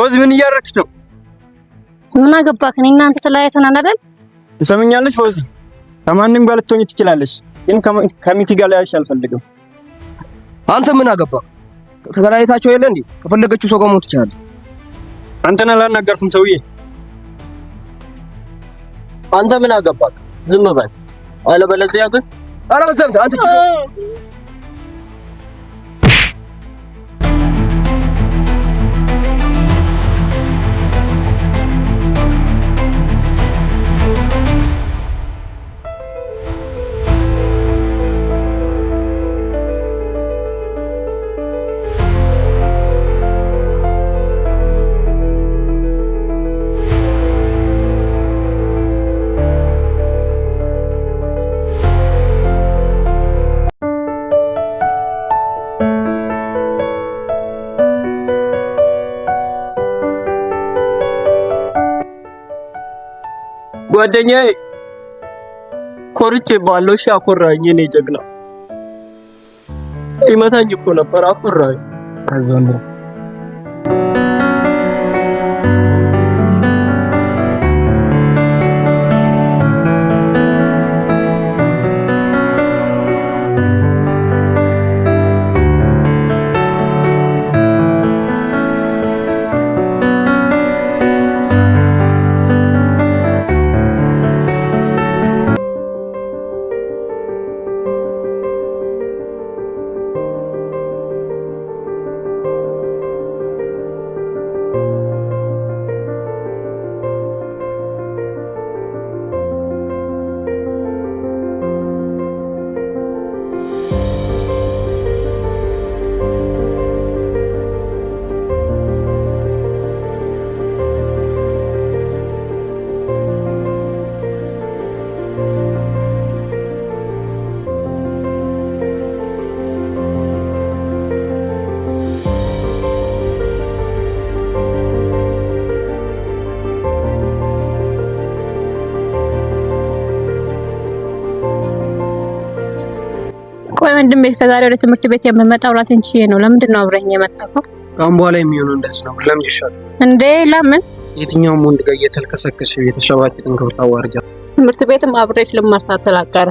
ፎዚ ምን እያደረግሽ ነው? ምን አገባክ? እኔ እናንተ ተለያይተናል አይደል? ትሰምኛለሽ ፎዚ? ከማንም ጋር ልትሆኚ ትችላለሽ፣ ግን ከሚኪ ጋር ላይሽ አልፈልግም። አንተ ምን አገባክ? ከተለያይታችሁ የለ እንዴ? ከፈለገችው ሰው ጋር መሆን ትችላለህ። አንተን አላናገርኩም ሰውዬ። አንተ ምን አገባክ? ዝም በል። አለበለዚያ ግን አላዘምት አንተ ጓደኛዬ ኮርቼ ባለው አኮራኝ። እኔ ጀግና ሊመታኝ እኮ ነበር፣ አኮራኝ። አዘን ቆይ ወንድሜ ከዛሬ ወደ ትምህርት ቤት የምመጣው ራሴን ችዬ ነው። ለምንድን ነው አብረኝ የመጣከው? ካሁን በኋላ የሚሆነው እንደዚህ ነው። ለምን ይሻል እንዴ? ለምን? የትኛውም ወንድ ጋር እየተልከሰከሽ የተሸባጭን ክብር ታዋርጃ። ትምህርት ቤትም አብሬሽ ልማርሳት ተላቀረ።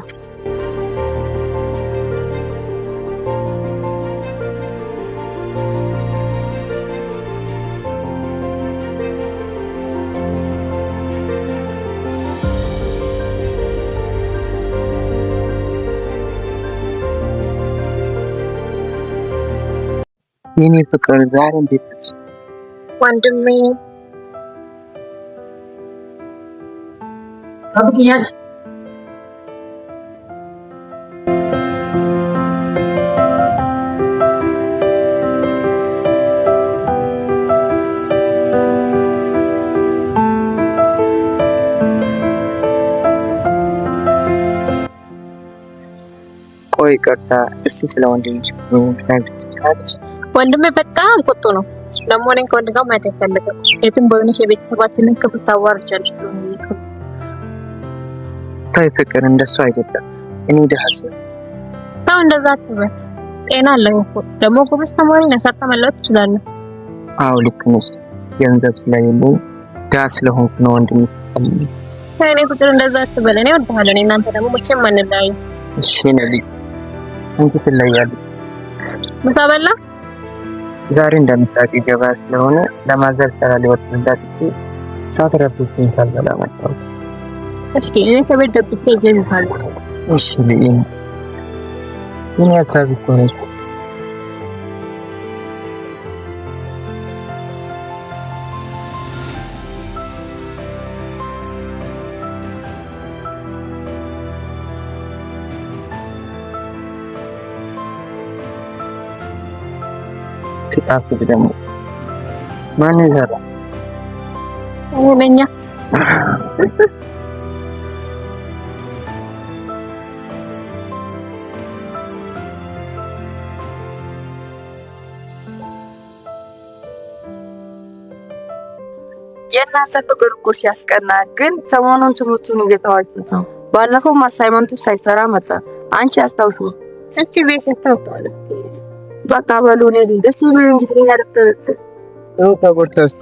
የኔ ፍቅር ዛሬ እንዴት ነሽ ወንድሜ? ታብቂያች ቆይ ቀርታ እስቲ ስለ ወንድምሽ ትችላለሽ? ወንድሜ በጣም ቁጡ ነው። ደግሞ እኔን ከወንድ ጋር ማየት አይፈልግም። የትም በሆነሽ የቤተሰባችንን ክብር ታዋርጃለሽ። ታይ ፍቅር እንደሱ አይደለም። እኔ ደሃስ ታው እንደዛ አትበል። ጤና አለኝ እኮ ደግሞ ጎበዝ ተማሪ ነህ። ሰርተህ መለወጥ ትችላለህ። አዎ ልክ ነሽ። ገንዘብ ስለሌለኝ ደሃ ስለሆንኩ ነው ወንድሜ። እኔ ፍቅር እንደዛ አትበል። እኔ እወድሃለሁ። እኔ እናንተ ደግሞ መቼም አንለያይም። እሺ ነልይ አንተ ትለያለሽ። ምሳ በላ? ዛሬ እንደምታውቂው ገበያ ስለሆነ ለማዘር ተራሊ ወጥንዳት ሳትረፍቱኝ ካልበላ መጣሁ። እስኪ እኔ ከቤት ደብቄ እጀምራለሁ። እሺ ልይ ምን ያካቢ ኮነሽ? ሲጣፍጥ ደግሞ ማን ይዘራ? እኔኛ የእናንተ ፍቅር እኮ ሲያስቀና፣ ግን ሰሞኑን ትምህርቱን እየተዋችሁ ነው። ባለፈው አሳይመንቱ ሳይሰራ መጣ። አንቺ አስታውሹ እቺ ቤት ተውጣለ በቃ በሉ እኔ ደስ ብሎኝ እንግዲህ ያደረኩት ተቆርተስ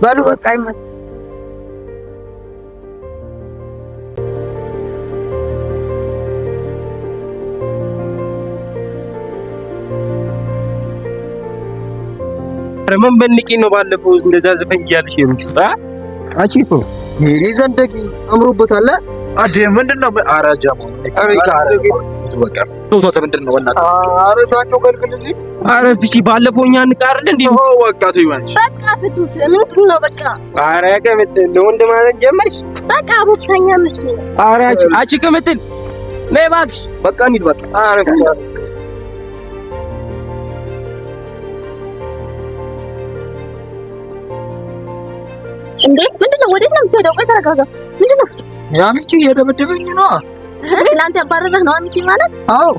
በሉ በቃ ይመጣ ምን በንቂ ነው ባለፈው እንደዛ ዘፈን ያልሽ የምትጣ አቺ እኮ ሜሪ ዘንደቂ አምሮበታል። አዴ ምንድነው አራጃሙ በቃ ቶቶ ምንድነው ወና አረሳቸው ገልግልልኝ። አረ እሺ ባለፈው እኛ እንቃርል እንዴ በቃ ተይዋንሽ በቃ ፍቱት። ምንድን ነው በቃ? አረ ከመተል ለወንድ ማለት ጀመርሽ። በቃ ቦክሰኛ ምትል አረ አንቺ ከምትል ነይ እባክሽ በቃ እንሂድ በቃ። አረ እንዴ ምንድነው? ወዴት ነው የምትሄደው? ቆይ ተረጋጋ። ምንድነው? ያምስቲ እየደበደበኝ ነው። ለአንተ ያባረረህ ነው አሚቲ ማለት? አዎ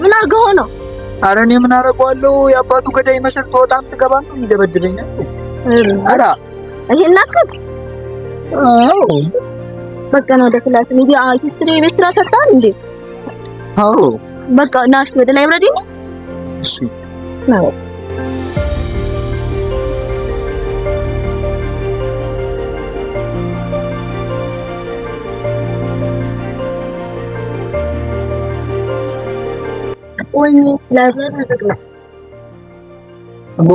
ምን አድርገው ነው? አረ እኔ ምን አደርገዋለሁ? የአባቱ ገዳይ መስል ተወጣም ትገባም ይደበድበኝ ነው። አራ ይሄን አትከክ። አዎ በቃ ነው ወደ ክላስ ሚዲያ ሂስትሪ ቤት ስራ ሰርተሃል እንዴ? አዎ በቃ ናሽ ወደ ላይብረሪ ነው። እሺ ነው ወይኔ ላይብረሪ ነው።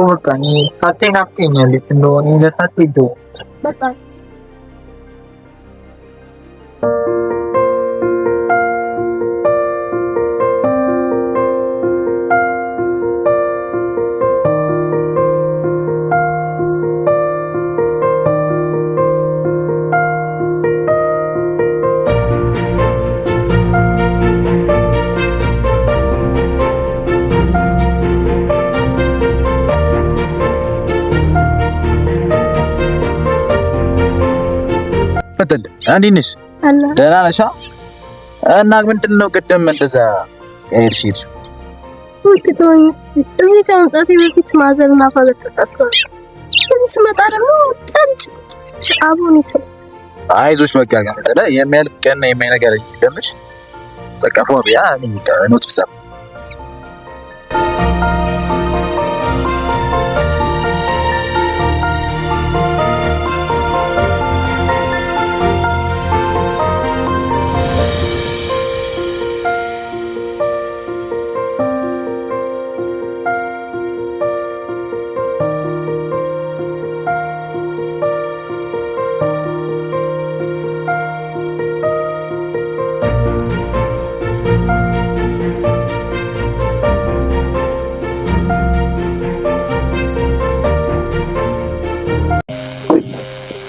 በቃ እኔ ሳቴን አፍቴኛል እንደሆነ ለታት ሄዶ በቃ ፈተል አንዴ ነሽ ደህና ነሽ? እና ምንድነው ቅድም እንደዛ ኤርሺት ወጥቶኝ እዚህ ከመምጣቴ በፊት ማዘርና ፈለቀቀው ስመጣ ደግሞ ጠንጭ አቡን ይሰጥ አይዞሽ በቃ ገመተለ የሚያልፍ ቀን የማይነገር ይችላልሽ በቃ ፎቢያ ነው ትሰማ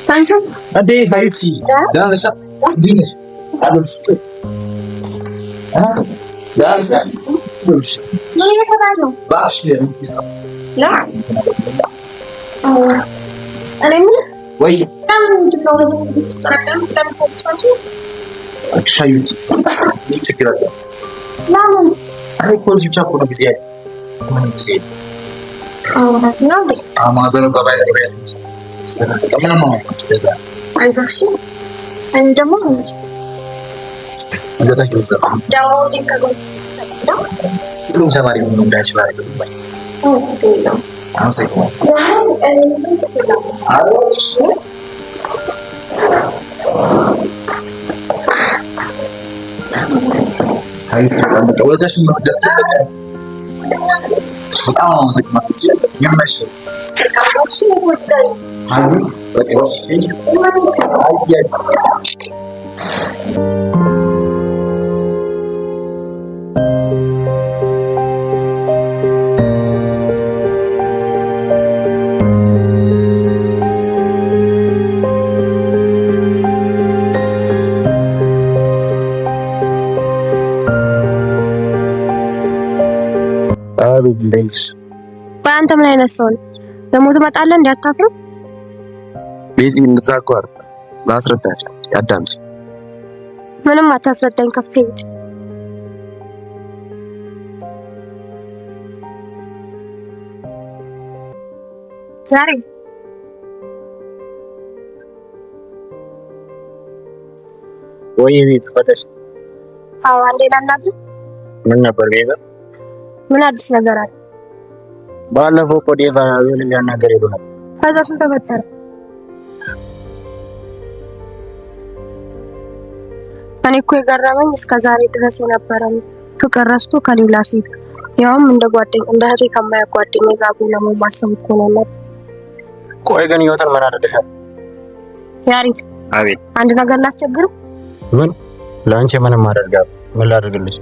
ሳንቾ አዴ ሃይቲ ዳንሳ ዲነሽ አለስ ዳንሳ ዱልሽ ይሄ ሰባለው ባሽ ላ አለኝ ወይ ምንድነው ለምን ተስተካከሉ? አክሻዩት ይችላል ለምን አይ ኮልጅ ብቻ እኮ ነው ጊዜ ጊዜ ነው አማዘር ገባይ ገባይ ከምን ነው እንደዛ አይዛሽ እኔ ደግሞ እንደታ ይዘ ዳው ሊከገው ሁሉም ተማሪ ሆኖ እንዳይችል አይደለም ነው አመሰግናለሁ ሃይቲ ወደሽ ነው ደስ በጣም አመሰግናለሁ ይመሽ አይ ወጥሽ አይ ሌክስ በአንተ ምን አይነት ሰው ነው? ደግሞ ትመጣለህ እንዳታፍር ቤቲ እንድትዛጓር ማስረዳት ያዳምጥ ምንም አታስረዳኝ። ከፍተኝ ዛሬ ወይ ቤት ፈተሽ አዎ አንዴ ላናግር ምን ነበር ቤዛ ምን አዲስ ነገር አለ? ባለፈው እኮ ዴቫ ዮኒ ሊያናገር ሄዶ ነበር። ከዛ ምን ተፈጠረ? እኔ እኮ የገረመኝ እስከ ዛሬ ድረስ የነበረኝ ፍቅር ረስቶ ከሌላ ሴት ያውም እንደ ጓደኛ እንደ እህቴ ከማያ ጓደኛ ጋር ነው ማሰብ እኮ ነው። ቆይ ግን ህይወትን ምን አደረሻል? ያሪት አቤት። አንድ ነገር ላስቸግር። ምን? ለአንቺ ምንም አደርጋለሁ። ምን ላድርግልሽ?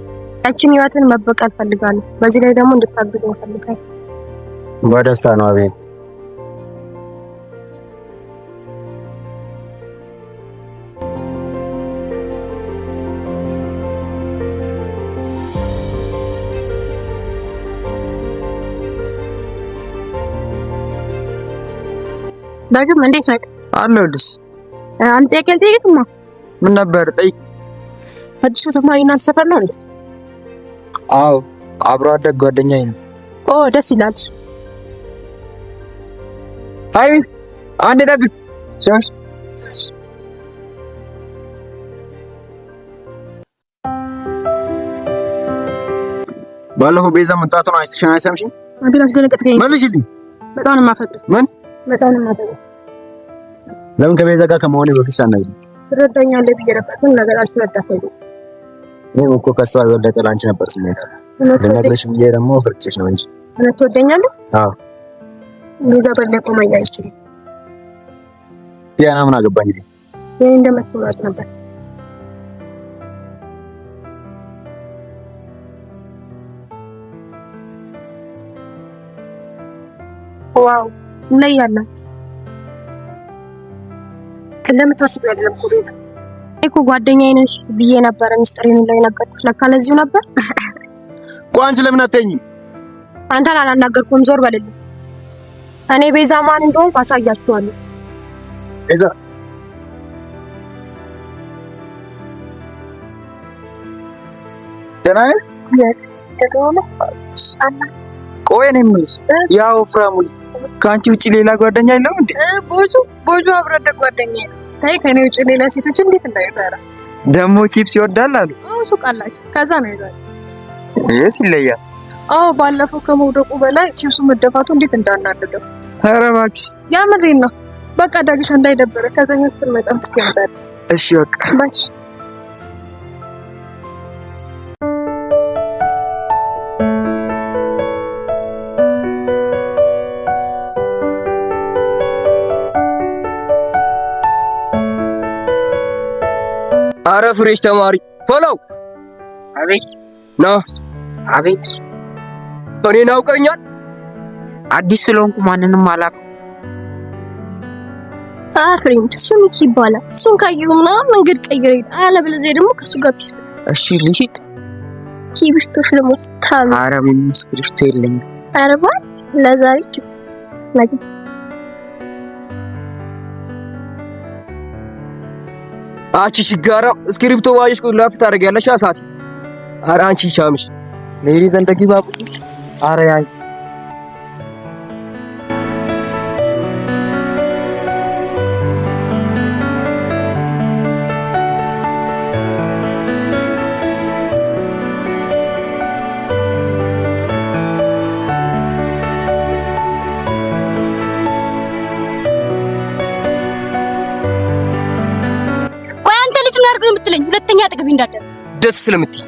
ያችን ህይወትን መበቀል ፈልጋለሁ። በዚህ ላይ ደግሞ እንድታግዘኝ ፈልጋለሁ። በደስታ ነው። አቤት። ዳግም እንዴት ነህ? አለሁልሽ። አንድ ጥያቄ ልጠይቅማ። ምን ነበር? ጠይቅ። አዲሱ ተማሪ እናንተ ሰፈር ነው እንዴ? አዎ፣ አብሮ አደግ ጓደኛዬ ነው። ኦ ደስ ይላል። አይ አንዴ ጠብቅ። ሻሽ ባለፈው ቤዛ መምጣቱን አይተሽኝ አይሰምሽም? አንተ አስደነገጥከኝ። መልሽልኝ። በጣም ነው የማፈቅርህ። ምን? በጣም ነው የማፈቅርህ። ለምን ከቤዛ ጋር ከመሆኔ በፊት ሳትነግሪኝ? ትረዳኛለህ ብዬ ነበር ግን ነገር አልተረዳኸኝም። እኔም እኮ ከእሷ የበለጠ ለአንቺ ነበር ስሜት ልነግርሽ ብዬ ደግሞ ፍርጭሽ ነው እንጂ። እውነት ትወደኛለህ? አዎ። ቤዛ በለቆ ማያ አይችልም። ዲያና ምን አገባኝ? ይሄ እንደመስማት ነበር። ዋው እንለያለን። እንደምታስብ አይደለም እኮ ቤታ። እኮ ጓደኛዬ ነሽ ብዬ ነበር ሚስጥሬን ላይ ነገርኩሽ። ለካ ለዚሁ ነበር። ቆይ አንቺ ለምን አትተኝም? አንተን አላናገርኩም። ዞር በልልኝ። እኔ ቤዛ ማን እንደሆንኩ አሳያችኋለሁ። ቤዛ ደህና ነህ? ቆይ እኔ የምልሽ ያው ፍራሙ ከአንቺ ውጪ ሌላ ጓደኛ የለውም እንዴ? ቦጆ አብሮ አደግ ጓደኛዬ ነው። ታይ ከኔ ውጪ ሌላ ሴቶች እንዴት እንዳይፈራ ደግሞ ቺፕስ ይወዳል አሉ። ሱቅ አላቸው። ከዛ ነው ይዛል። ይሄስ ይለያል። አዎ ባለፈው ከመውደቁ በላይ ቺፕሱ መደፋቱ እንዴት እንዳናደደው። ኧረ እባክሽ ያምሬን ነው። በቃ ዳግሻ እንዳይደበረ ከዛኛ ስትመጣም ትጀምራለህ። እሺ በቃ ባይ። አረ ፍሬሽ ተማሪ ቶሎ። አቤት። ና። አቤት። እኔን አውቀኛል? አዲስ ስለሆንኩ ማንንም አላውቅም። ፍሬንድ እሱ ሚኪ ይባላል። እሱን ካየው ምናምን መንገድ ቀይረ ሄድ አለበለዚያ ደግሞ ከሱ ጋር ፒስ። እሺ ልሂድ። ኪብርቶሽ ለሞስታም ኧረ ምንም ስክሪፕት የለኝም። አረባ ለዛሬ ነገ አንቺ ሽጋራ እስክሪፕቶ ባይሽ ቁጥር ላፍ ታደርጊያለሽ። አሳቲ ኧረ አንቺ ቻምሽ ሌሪ ዘንደጊ ባቡ ኧረ ያን የምትለኝ ሁለተኛ አጠገቤ እንዳደረ ደስ ስለምትይ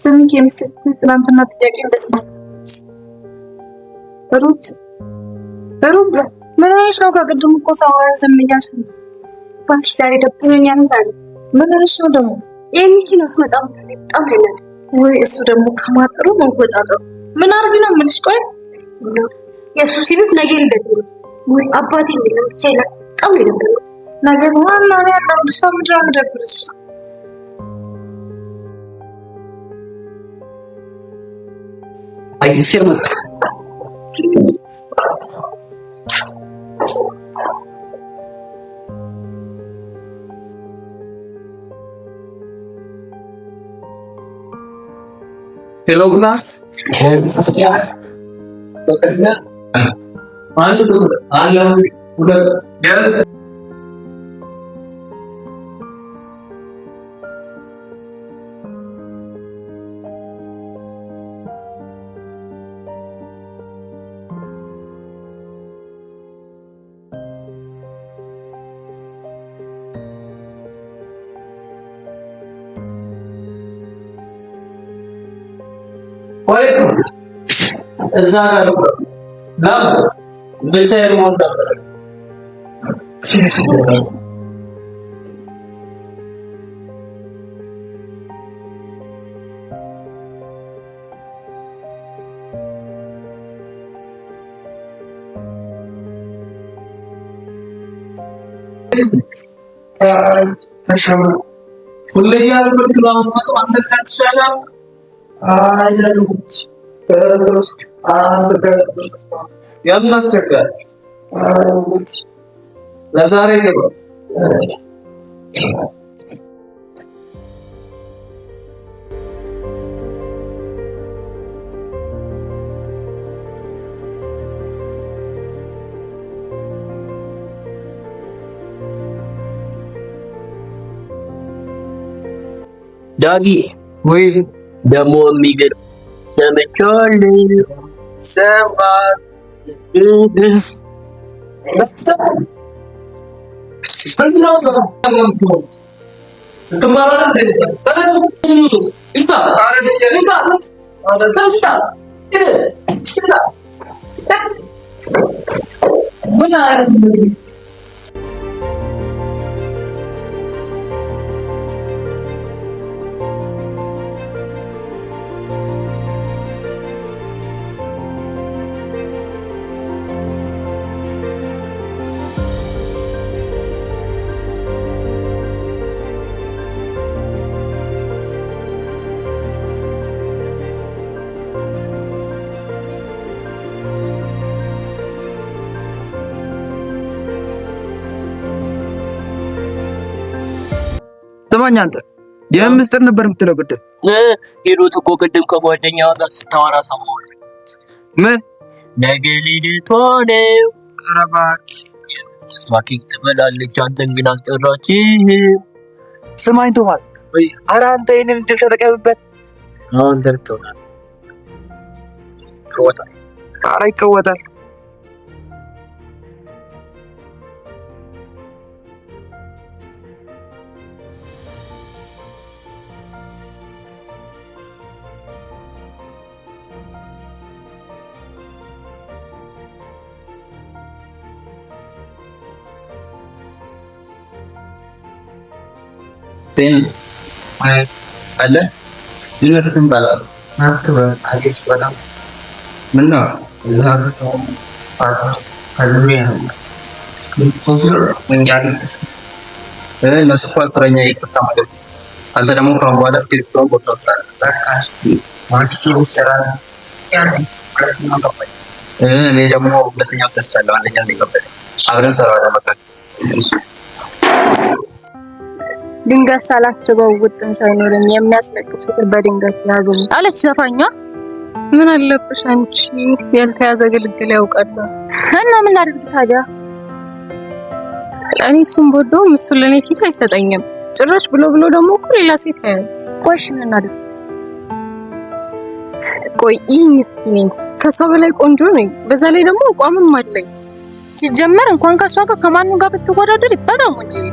ስሚኝ የሚስጥር ትናንትና ጥያቄ እንደዚህ ነው። ሩት ምን ሆነሽ ነው? ከቅድሙ እኮ ሳወራ ዝም እያልሽ ነው። እባክሽ ዛሬ ደብሮኛል። ምን ሆነሽ ነው ደግሞ? የሚኪኖስ በጣም ነው ወይ እሱ ደግሞ ከማጥሩ መንቆጣጠሩ ምን አርግ ነው የምልሽ? ቆይ የሱ ሲብስ ነገ ልደት ነው ወይ አባቴ ነው ብቻ ይላል። በጣም ነው ነገ ዋና ነው ያለው ሰው ምድር ምደብርስ አይስቸም Hello class. Yes. እዛ ጋር ጋር በቻይር ሞንታ ሁሌ ያልኩት ነው አንተ ተቻቻ አይደሉት ተረስ ያማስተካከል ለዛሬ ነው ዳጊ ወይ ደሞ የሚገርም ሰምቻለሁ ሰማት ስማኝ አንተ የምስጥር ነበር የምትለው ቅድም ሄሮት እኮ ቅድም ከጓደኛዋ ጋር ስታወራ ሰማሁ። ምን ነገ ልደቷ ነው። ኧረ እባክህ ኬክ ትበላለች፣ አንተን ግን አልጠራችህም። ስማኝ ቶማስ፣ ኧረ አንተ ይሄንን እድል ተጠቀምበት። አሁን ደርቶናል። ይቀወጣል። ኧረ ይቀወጣል። አለ ዲነርም ባላል አዲስ በጣም ምን ነው ዛሬው አሉያ ስኩል ወንጃልስ ለስኳትረኛ ይቅርታ ማለት አንተ ደግሞ ከኋላ ፍቅር ቦታውታል ታካሽ ማንቺ ሲሰራ ያን እኔ ደግሞ ሁለተኛው ተስፋለሁ አንደኛ ነው አብረን ሰራው ለማካት ድንገት ሳላስበው ውጥን ሳይኖረኝ የሚያስለቅስ ፍቅር በድንገት ያዘኝ አለች ዘፋኛ። ምን አለብሽ አንቺ ያልተያዘ ግልግል ያውቃል እና ምን ላድርግ ታዲያ? እኔ እሱን ቦዶ እሱ ለኔ ፊት አይሰጠኝም ጭራሽ ብሎ ደግሞ እኮ ሌላ ሴት ያያል። ቆይሽ ምን እናድርግ? ቆይ ይህን ከሷ በላይ ቆንጆ ነኝ፣ በዛ ላይ ደግሞ አቋምም አለኝ። ሲጀመር እንኳን ከሷ ጋር ከማንም ጋር ብትወዳደር በጣም ወንጀል